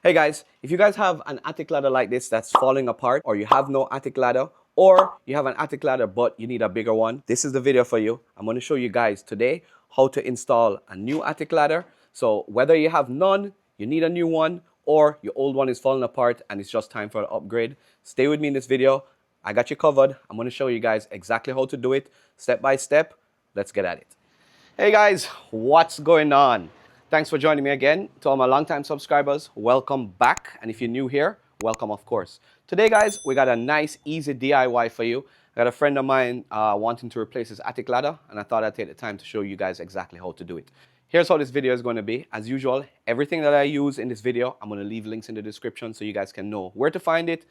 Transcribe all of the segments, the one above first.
Hey guys, if you guys have an attic ladder like this that's falling apart, or you have no attic ladder, or you have an attic ladder but you need a bigger one, this is the video for you. I'm going to show you guys today how to install a new attic ladder. So whether you have none, you need a new one, or your old one is falling apart and it's just time for an upgrade, stay with me in this video. I got you covered. I'm going to show you guys exactly how to do it step by step. Let's get at it. Hey guys, what's going on? Thanks for joining me again. To all my longtime subscribers, welcome back. And if you're new here, welcome of course. Today guys, we got a nice easy DIY for you. I got a friend of mine wanting to replace his attic ladder, and I thought I'd take the time to show you guys exactly how to do it. Here's how this video is going to be. As usual, everything that I use in this video, I'm going to leave links in the description so you guys can know where to find it.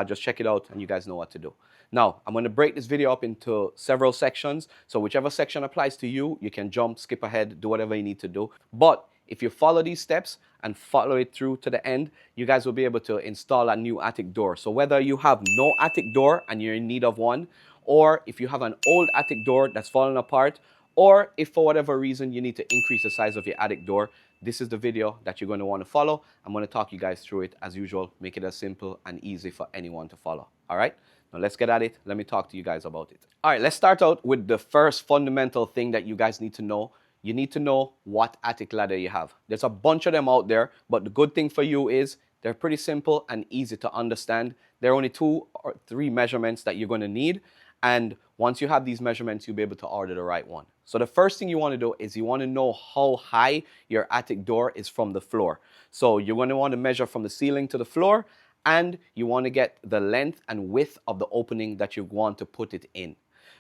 Just check it out and you guys know what to do. Now, I'm going to break this video up into several sections. So whichever section applies to you, you can jump, skip ahead, do whatever you need to do. But if you follow these steps and follow it through to the end, you guys will be able to install a new attic door. So whether you have no attic door and you're in need of one, or if you have an old attic door that's fallen apart, or if for whatever reason you need to increase the size of your attic door, this is the video that you're going to want to follow. I'm going to talk you guys through it as usual, make it as simple and easy for anyone to follow. All right, now let's get at it. Let me talk to you guys about it. All right, let's start out with the first fundamental thing that you guys need to know. You need to know what attic ladder you have. There's a bunch of them out there, but the good thing for you is they're pretty simple and easy to understand. There are only 2 or 3 measurements that you're going to need. And once you have these measurements, you'll be able to order the right one. So the first thing you want to do is you want to know how high your attic door is from the floor. So you're going to want to measure from the ceiling to the floor, and you want to get the length and width of the opening that you want to put it in.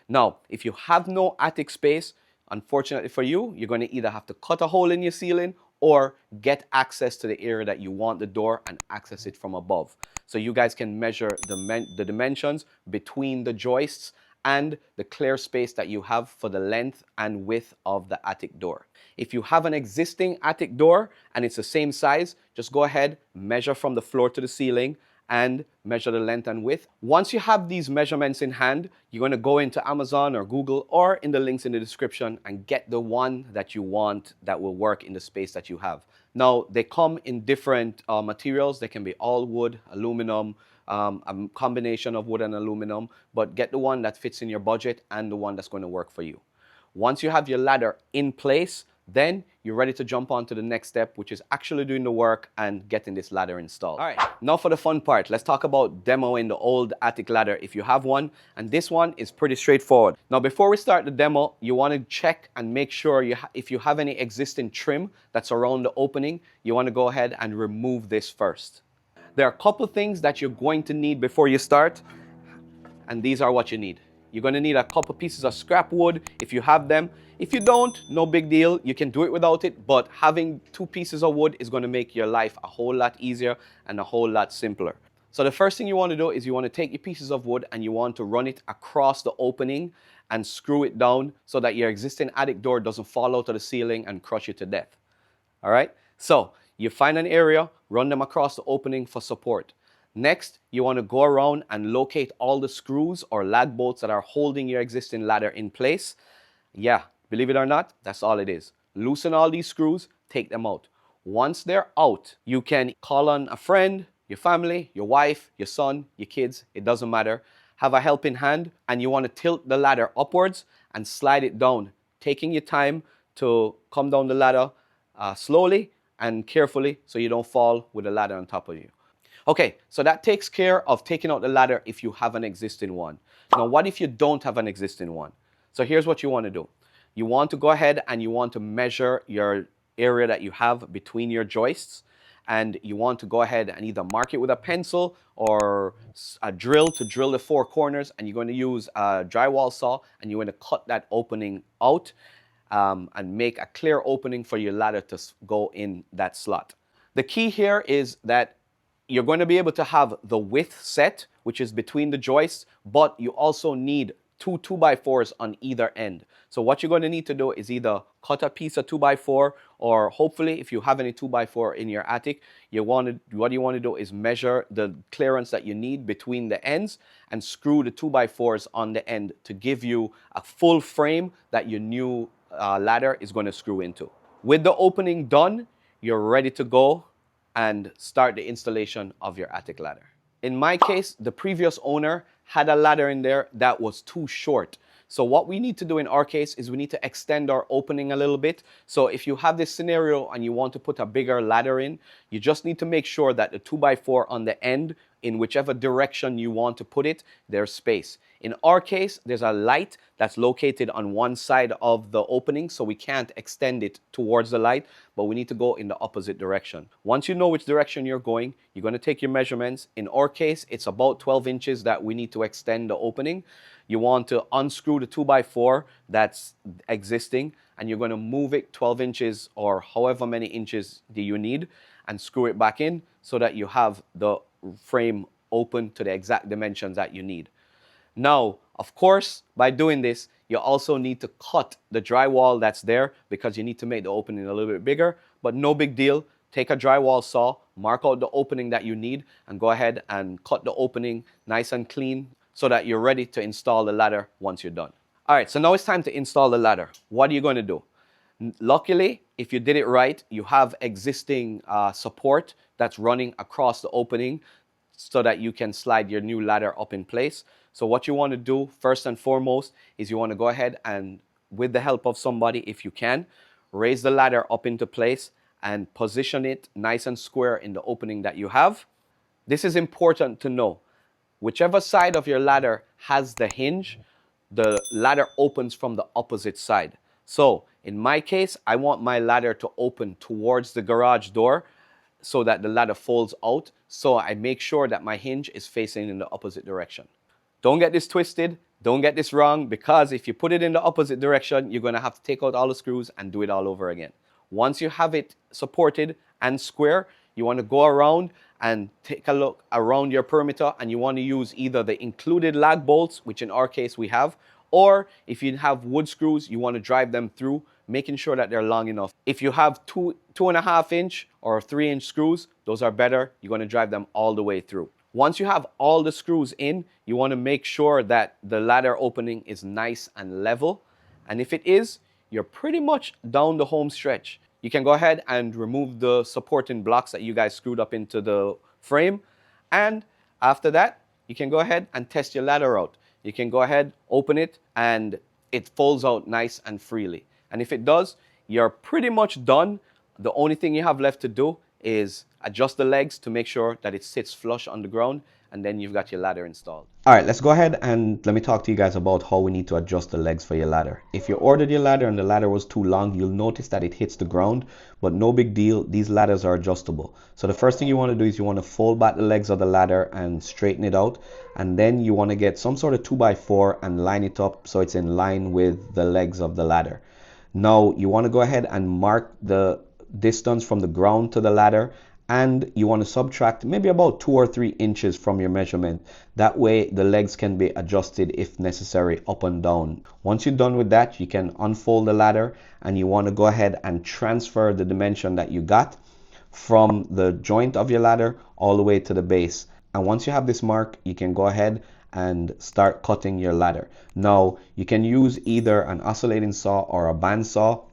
Now, if you have no attic space, unfortunately for you, you're going to either have to cut a hole in your ceiling or get access to the area that you want the door and access it from above. So you guys can measure the dimensions between the joists and the clear space that you have for the length and width of the attic door. If you have an existing attic door and it's the same size, just go ahead, measure from the floor to the ceiling and measure the length and width. Once you have these measurements in hand, you're going to go into Amazon or Google or in the links in the description and get the one that you want that will work in the space that you have. Now, they come in different materials. They can be all wood, aluminum, a combination of wood and aluminum, but get the one that fits in your budget and the one that's going to work for you. Once you have your ladder in place, then you're ready to jump on to the next step, which is actually doing the work and getting this ladder installed. All right, now for the fun part. Let's talk about demoing the old attic ladder if you have one. And this one is pretty straightforward. Now, before we start the demo, you want to check and make sure if you have any existing trim that's around the opening, you want to go ahead and remove this first. There are a couple things that you're going to need before you start, and these are what you need. You're going to need a couple pieces of scrap wood if you have them. If you don't, no big deal. You can do it without it, but having 2 pieces of wood is going to make your life a whole lot easier and a whole lot simpler. So the first thing you want to do is you want to take your pieces of wood and you want to run it across the opening and screw it down so that your existing attic door doesn't fall out of the ceiling and crush you to death. All right? So you find an area, run them across the opening for support. Next, you want to go around and locate all the screws or lag bolts that are holding your existing ladder in place. Yeah, believe it or not, that's all it is. Loosen all these screws, take them out. Once they're out, you can call on a friend, your family, your wife, your son, your kids, it doesn't matter. Have a helping hand, and you want to tilt the ladder upwards and slide it down, taking your time to come down the ladder slowly and carefully so you don't fall with the ladder on top of you. Okay, so that takes care of taking out the ladder if you have an existing one. Now, what if you don't have an existing one? So here's what you want to do. You want to go ahead and you want to measure your area that you have between your joists, and you want to go ahead and either mark it with a pencil or a drill to drill the 4 corners, and you're going to use a drywall saw and you're going to cut that opening out and make a clear opening for your ladder to go in that slot. The key here is that you're going to be able to have the width set, which is between the joists, but you also need 2 2x4s on either end. So what you're going to need to do is either cut a piece of 2x4, or hopefully if you have any 2x4 in your attic, what you want to do is measure the clearance that you need between the ends and screw the 2x4s on the end to give you a full frame that your new ladder is going to screw into. With the opening done, you're ready to go and start the installation of your attic ladder. In my case, the previous owner had a ladder in there that was too short. So what we need to do in our case is we need to extend our opening a little bit. So if you have this scenario and you want to put a bigger ladder in, you just need to make sure that the 2x4 on the end, in whichever direction you want to put it, there's space. In our case, there's a light that's located on one side of the opening, so we can't extend it towards the light, but we need to go in the opposite direction. Once you know which direction you're going to take your measurements. In our case, it's about 12 inches that we need to extend the opening. You want to unscrew the 2x4 that's existing, and you're going to move it 12 inches or however many inches do you need, and screw it back in so that you have the frame open to the exact dimensions that you need. Now, of course, by doing this, you also need to cut the drywall that's there because you need to make the opening a little bit bigger, but no big deal. Take a drywall saw, mark out the opening that you need, and go ahead and cut the opening nice and clean so that you're ready to install the ladder once you're done. All right, so now it's time to install the ladder. What are you going to do? Luckily, if you did it right, you have existing support that's running across the opening so that you can slide your new ladder up in place. So what you want to do first and foremost is you want to go ahead and, with the help of somebody if you can, raise the ladder up into place and position it nice and square in the opening that you have. This is important to know. Whichever side of your ladder has the hinge, the ladder opens from the opposite side. So in my case, I want my ladder to open towards the garage door so that the ladder folds out. So I make sure that my hinge is facing in the opposite direction. Don't get this twisted. Don't get this wrong, because if you put it in the opposite direction, you're going to have to take out all the screws and do it all over again. Once you have it supported and square, you want to go around and take a look around your perimeter, and you want to use either the included lag bolts, which in our case we have, or if you have wood screws, you want to drive them through, making sure that they're long enough. If you have 2.5 inch or 3 inch screws, those are better. You're going to drive them all the way through. Once you have all the screws in, you want to make sure that the ladder opening is nice and level. And if it is, you're pretty much down the home stretch. You can go ahead and remove the supporting blocks that you guys screwed up into the frame. And after that, you can go ahead and test your ladder out. You can go ahead, open it, and it folds out nice and freely. And if it does, you're pretty much done. The only thing you have left to do is adjust the legs to make sure that it sits flush on the ground, and then you've got your ladder installed. All right, let's go ahead and let me talk to you guys about how we need to adjust the legs for your ladder. If you ordered your ladder and the ladder was too long, you'll notice that it hits the ground, but no big deal. These ladders are adjustable. So the first thing you want to do is you want to fold back the legs of the ladder and straighten it out, and then you want to get some sort of 2x4 and line it up so it's in line with the legs of the ladder. Now you want to go ahead and mark the distance from the ground to the ladder, and you want to subtract maybe about 2 or 3 inches from your measurement. That way the legs can be adjusted if necessary, up and down. Once you're done with that, you can unfold the ladder, and you want to go ahead and transfer the dimension that you got from the joint of your ladder all the way to the base. And once you have this mark, you can go ahead and start cutting your ladder. Now you can use either an oscillating saw or a bandsaw,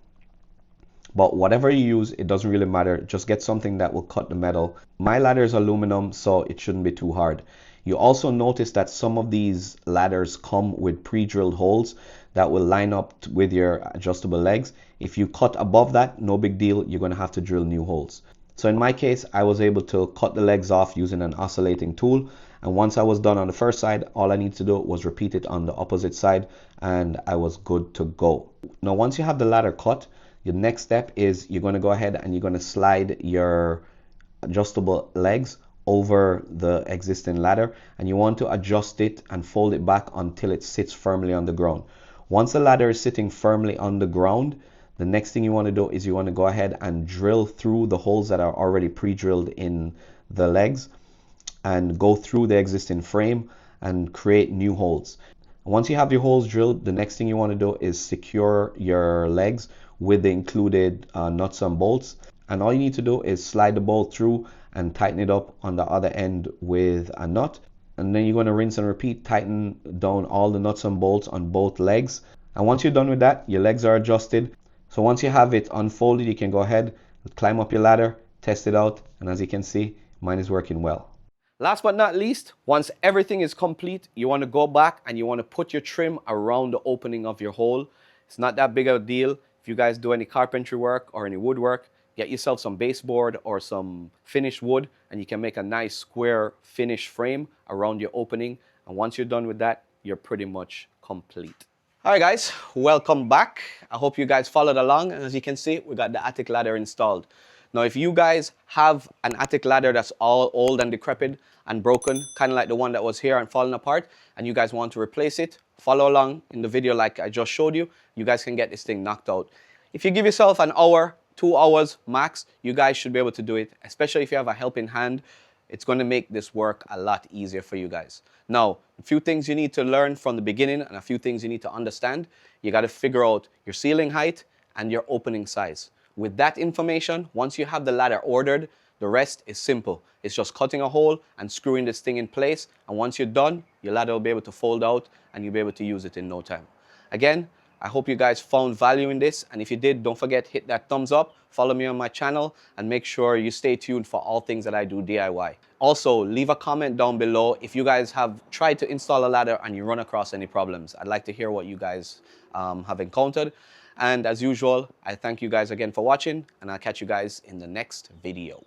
but whatever you use, it doesn't really matter. Just get something that will cut the metal. My ladder is aluminum, so it shouldn't be too hard. You also notice that some of these ladders come with pre-drilled holes that will line up with your adjustable legs. If you cut above that, no big deal. You're going to have to drill new holes. So in my case, I was able to cut the legs off using an oscillating tool. And once I was done on the first side, all I need to do was repeat it on the opposite side, and I was good to go. Now, once you have the ladder cut, your next step is you're going to go ahead and you're going to slide your adjustable legs over the existing ladder, and you want to adjust it and fold it back until it sits firmly on the ground. Once the ladder is sitting firmly on the ground, the next thing you want to do is you want to go ahead and drill through the holes that are already pre-drilled in the legs and go through the existing frame and create new holes. Once you have your holes drilled, the next thing you want to do is secure your legs with the included nuts and bolts, and all you need to do is slide the bolt through and tighten it up on the other end with a nut, and then you're going to rinse and repeat, tighten down all the nuts and bolts on both legs. And once you're done with that, your legs are adjusted. So once you have it unfolded, you can go ahead, climb up your ladder, test it out, and as you can see, mine is working well. Last but not least, once everything is complete, you want to go back and you want to put your trim around the opening of your hole. It's not that big of a deal. If you guys do any carpentry work or any woodwork, get yourself some baseboard or some finished wood and you can make a nice square finished frame around your opening. And once you're done with that, you're pretty much complete. All right, guys, welcome back. I hope you guys followed along. And as you can see, we got the attic ladder installed. Now, if you guys have an attic ladder that's all old and decrepit and broken, kind of like the one that was here and falling apart, and you guys want to replace it, follow along in the video like I just showed you. You guys can get this thing knocked out. If you give yourself an hour, 2 hours max, you guys should be able to do it, especially if you have a helping hand. It's going to make this work a lot easier for you guys. Now, a few things you need to learn from the beginning and a few things you need to understand. You got to figure out your ceiling height and your opening size. With that information, once you have the ladder ordered, the rest is simple. It's just cutting a hole and screwing this thing in place. And once you're done, your ladder will be able to fold out and you'll be able to use it in no time. Again, I hope you guys found value in this. And if you did, don't forget, hit that thumbs up, follow me on my channel, and make sure you stay tuned for all things that I do DIY. Also, leave a comment down below if you guys have tried to install a ladder and you run across any problems. I'd like to hear what you guys have encountered. And as usual, I thank you guys again for watching, and I'll catch you guys in the next video.